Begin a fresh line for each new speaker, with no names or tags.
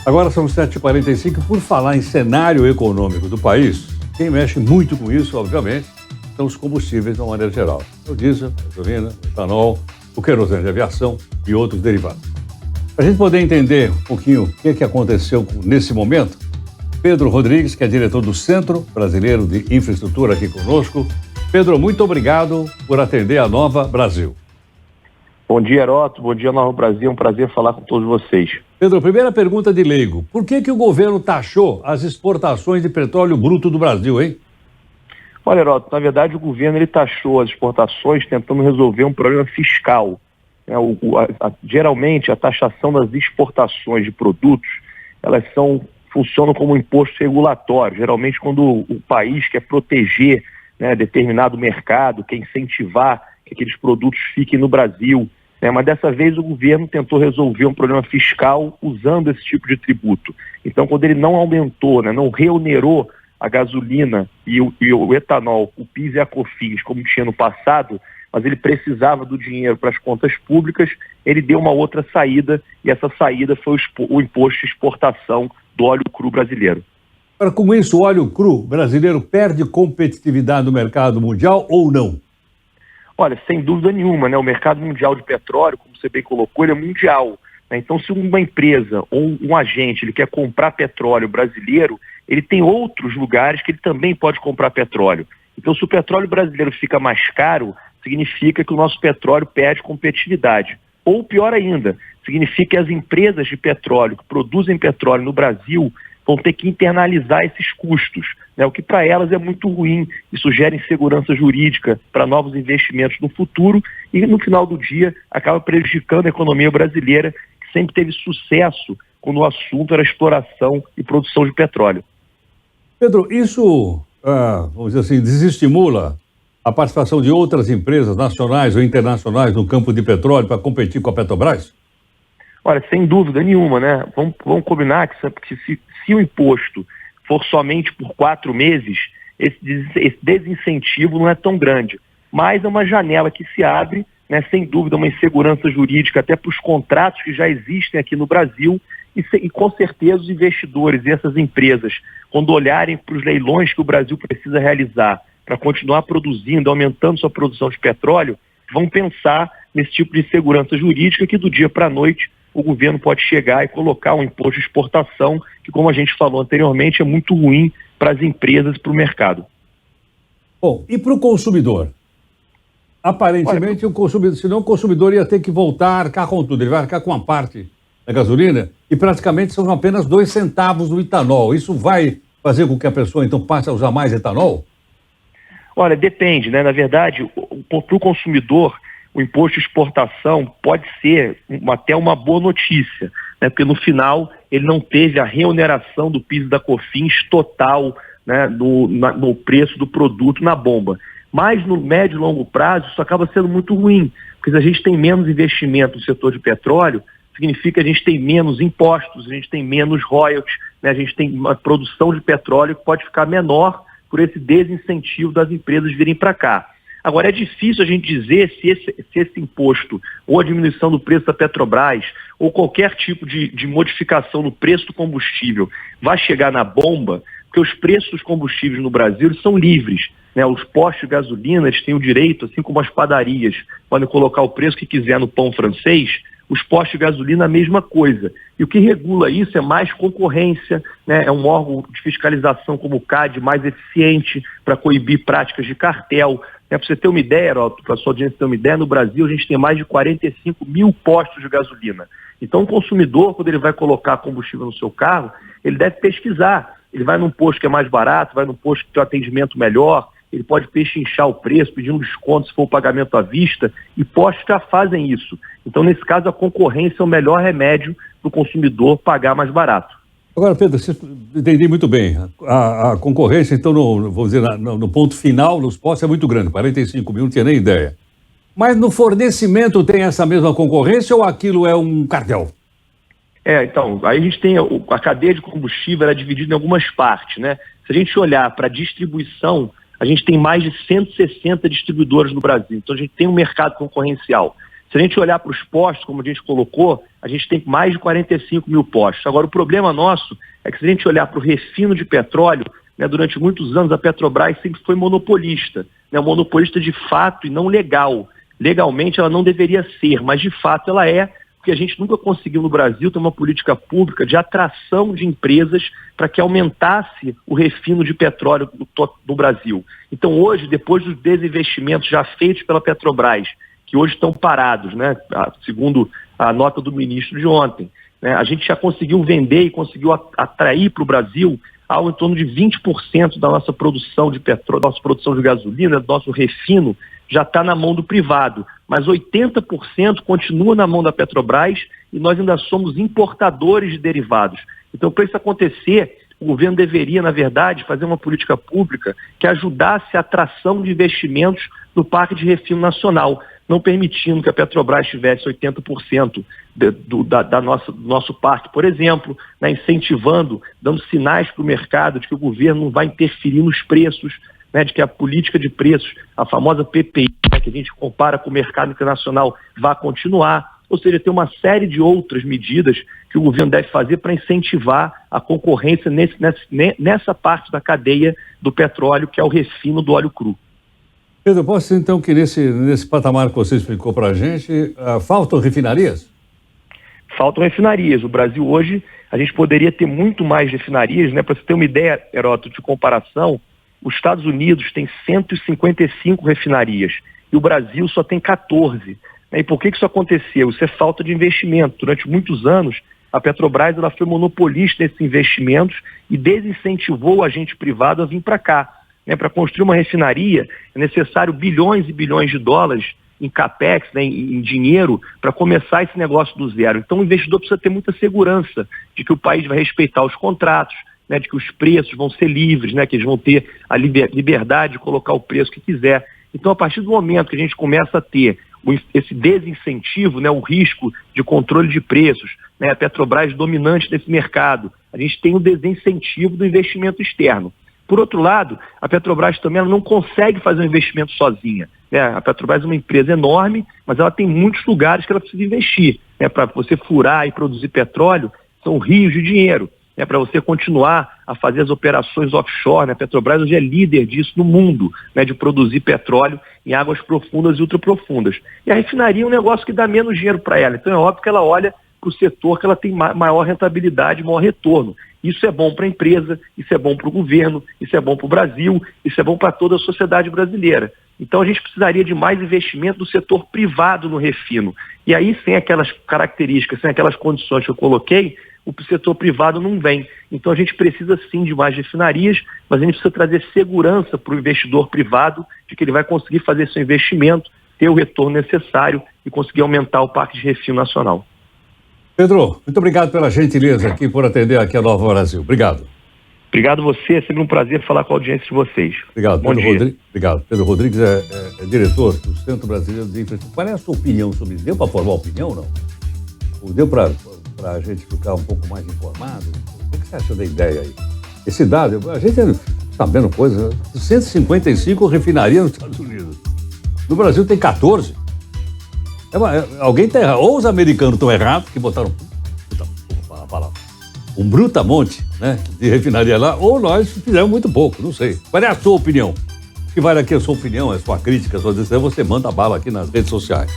Agora são 7h45. Por falar em cenário econômico do país, quem mexe muito com isso, obviamente, são os combustíveis de uma maneira geral. O diesel, a gasolina, o etanol, o querosene de aviação e outros derivados. Para a gente poder entender um pouquinho o que aconteceu nesse momento, Pedro Rodrigues, que é diretor do Centro Brasileiro de Infraestrutura, aqui conosco. Pedro, muito obrigado por atender a Nova Brasil.
Bom dia, Heródoto. Bom dia, Nova Brasil. É um prazer falar com todos vocês.
Pedro, primeira pergunta de leigo. Por que o governo taxou as exportações de petróleo bruto do Brasil, hein?
Olha, Heródoto, na verdade o governo ele taxou as exportações tentando resolver um problema fiscal. Geralmente a taxação das exportações de produtos, elas funcionam como um imposto regulatório. Geralmente quando o país quer proteger, né, determinado mercado, quer incentivar que aqueles produtos fiquem no Brasil, né? Mas dessa vez o governo tentou resolver um problema fiscal usando esse tipo de tributo. Então quando ele não aumentou, né, não reonerou a gasolina e o etanol, o PIS e a COFINS, como tinha no passado, mas ele precisava do dinheiro para as contas públicas, ele deu uma outra saída, e essa saída foi o imposto de exportação do óleo cru brasileiro.
Agora, com isso, o óleo cru brasileiro perde competitividade no mercado mundial ou não?
Olha, sem dúvida nenhuma, né? O mercado mundial de petróleo, como você bem colocou, ele é mundial. Então, se uma empresa ou um agente ele quer comprar petróleo brasileiro, ele tem outros lugares que ele também pode comprar petróleo. Então, se o petróleo brasileiro fica mais caro, significa que o nosso petróleo perde competitividade. Ou, pior ainda, significa que as empresas de petróleo que produzem petróleo no Brasil vão ter que internalizar esses custos, né? O que para elas é muito ruim. Isso gera insegurança jurídica para novos investimentos no futuro e, no final do dia, acaba prejudicando a economia brasileira, que sempre teve sucesso quando o assunto era exploração e produção de petróleo.
Pedro, isso, vamos dizer assim, desestimula a participação de outras empresas nacionais ou internacionais no campo de petróleo para competir com a Petrobras?
Olha, sem dúvida nenhuma, né? Vamos combinar que se o imposto for somente por 4 meses, esse desincentivo não é tão grande. Mas é uma janela que se abre, né? Sem dúvida, uma insegurança jurídica até para os contratos que já existem aqui no Brasil e com certeza os investidores e essas empresas, quando olharem para os leilões que o Brasil precisa realizar para continuar produzindo, aumentando sua produção de petróleo, vão pensar nesse tipo de segurança jurídica que do dia para a noite o governo pode chegar e colocar um imposto de exportação que, como a gente falou anteriormente, é muito ruim para as empresas e para o mercado.
Bom, e para o consumidor? Aparentemente, senão o consumidor ia ter que voltar a arcar com tudo. Ele vai arcar com uma parte da gasolina e praticamente são apenas 2 centavos do etanol. Isso vai fazer com que a pessoa, então, passe a usar mais etanol?
Olha, depende, né? Na verdade, para o consumidor, o imposto de exportação pode ser até uma boa notícia, né? Porque no final ele não teve a reoneração do PIS e da COFINS total, né, no preço do produto na bomba. Mas no médio e longo prazo isso acaba sendo muito ruim, porque se a gente tem menos investimento no setor de petróleo, significa que a gente tem menos impostos, a gente tem menos royalties, né? A gente tem uma produção de petróleo que pode ficar menor por esse desincentivo das empresas virem para cá. Agora, é difícil a gente dizer se esse imposto, ou a diminuição do preço da Petrobras, ou qualquer tipo de modificação no preço do combustível vai chegar na bomba, porque os preços dos combustíveis no Brasil eles são livres, né? Os postos de gasolina eles têm o direito, assim como as padarias podem colocar o preço que quiser no pão francês, os postos de gasolina a mesma coisa. E o que regula isso é mais concorrência, né? É um órgão de fiscalização como o CAD mais eficiente para coibir práticas de cartel. Para você ter uma ideia, para a sua audiência ter uma ideia, no Brasil a gente tem mais de 45 mil postos de gasolina. Então o consumidor, quando ele vai colocar combustível no seu carro, ele deve pesquisar. Ele vai num posto que é mais barato, vai num posto que tem um atendimento melhor, ele pode pechinchar o preço, pedir um desconto se for o pagamento à vista, e postos já fazem isso. Então, nesse caso, a concorrência é o melhor remédio para o consumidor pagar mais barato.
Agora, Pedro, você entendi muito bem. A concorrência, então, vamos dizer, no ponto final, nos postos é muito grande, 45 mil, não tinha nem ideia. Mas no fornecimento tem essa mesma concorrência ou aquilo é um cartel?
Então, aí a gente tem a cadeia de combustível, ela é dividida em algumas partes, né? Se a gente olhar para a distribuição, a gente tem mais de 160 distribuidores no Brasil, então a gente tem um mercado concorrencial. Se a gente olhar para os postos, como a gente colocou, a gente tem mais de 45 mil postos. Agora, o problema nosso é que se a gente olhar para o refino de petróleo, né, durante muitos anos a Petrobras sempre foi monopolista, né, monopolista de fato e não legal. Legalmente ela não deveria ser, mas de fato ela é, porque a gente nunca conseguiu no Brasil ter uma política pública de atração de empresas para que aumentasse o refino de petróleo no Brasil. Então hoje, depois dos desinvestimentos já feitos pela Petrobras, que hoje estão parados, né, segundo a nota do ministro de ontem, né, a gente já conseguiu vender e conseguiu atrair para o Brasil algo em torno de 20% da nossa produção de petróleo, da nossa produção de gasolina, do nosso refino, já está na mão do privado, mas 80% continua na mão da Petrobras e nós ainda somos importadores de derivados. Então, para isso acontecer, o governo deveria, na verdade, fazer uma política pública que ajudasse a atração de investimentos no Parque de Refino Nacional, não permitindo que a Petrobras tivesse 80% do nosso parque, por exemplo, né, incentivando, dando sinais para o mercado de que o governo não vai interferir nos preços, né, de que a política de preços, a famosa PPI, né, que a gente compara com o mercado internacional, vai continuar. Ou seja, tem uma série de outras medidas que o governo deve fazer para incentivar a concorrência nessa parte da cadeia do petróleo, que é o refino do óleo cru.
Pedro, posso dizer então que nesse patamar que você explicou para a gente, faltam refinarias?
Faltam refinarias. O Brasil hoje, a gente poderia ter muito mais refinarias, né? Para você ter uma ideia, Heródoto, de comparação, os Estados Unidos têm 155 refinarias e o Brasil só tem 14. E por que isso aconteceu? Isso é falta de investimento. Durante muitos anos, a Petrobras ela foi monopolista nesses investimentos e desincentivou o agente privado a vir para cá. Para construir uma refinaria é necessário bilhões e bilhões de dólares em capex, né, em dinheiro, para começar esse negócio do zero. Então o investidor precisa ter muita segurança de que o país vai respeitar os contratos, né, de que os preços vão ser livres, né, que eles vão ter a liberdade de colocar o preço que quiser. Então, a partir do momento que a gente começa a ter esse desincentivo, né, o risco de controle de preços, né, a Petrobras dominante nesse mercado, a gente tem o desincentivo do investimento externo. Por outro lado, a Petrobras também ela não consegue fazer um investimento sozinha, né? A Petrobras é uma empresa enorme, mas ela tem muitos lugares que ela precisa investir, né? Para você furar e produzir petróleo, são rios de dinheiro. Para você continuar a fazer as operações offshore, né? A Petrobras hoje é líder disso no mundo, né? De produzir petróleo em águas profundas e ultraprofundas. E a refinaria é um negócio que dá menos dinheiro para ela. Então é óbvio que ela olha para o setor que ela tem maior rentabilidade, maior retorno. Isso é bom para a empresa, isso é bom para o governo, isso é bom para o Brasil, isso é bom para toda a sociedade brasileira. Então a gente precisaria de mais investimento do setor privado no refino. E aí, sem aquelas características, sem aquelas condições que eu coloquei, o setor privado não vem. Então a gente precisa sim de mais refinarias, mas a gente precisa trazer segurança para o investidor privado de que ele vai conseguir fazer seu investimento, ter o retorno necessário e conseguir aumentar o parque de refino nacional.
Pedro, muito obrigado pela gentileza aqui por atender aqui a Nova Brasil. Obrigado.
Obrigado a você, é sempre um prazer falar com a audiência de vocês.
Obrigado,
Bom dia.
Obrigado. Pedro Rodrigues é diretor do Centro Brasileiro de Infraestrutura. Qual é a sua opinião sobre isso? Deu para formar opinião ou não? Ou deu para a gente ficar um pouco mais informado? O que você acha da ideia aí? Esse dado, a gente está sabendo coisa, 155 refinarias nos Estados Unidos. No Brasil tem 14. Alguém está errado. Ou os americanos estão errados, que botaram um brutamonte, né, de refinaria lá, ou nós fizemos muito pouco, não sei. Qual é a sua opinião? Que vale aqui a sua opinião, a sua crítica, a sua decisão, você manda bala aqui nas redes sociais.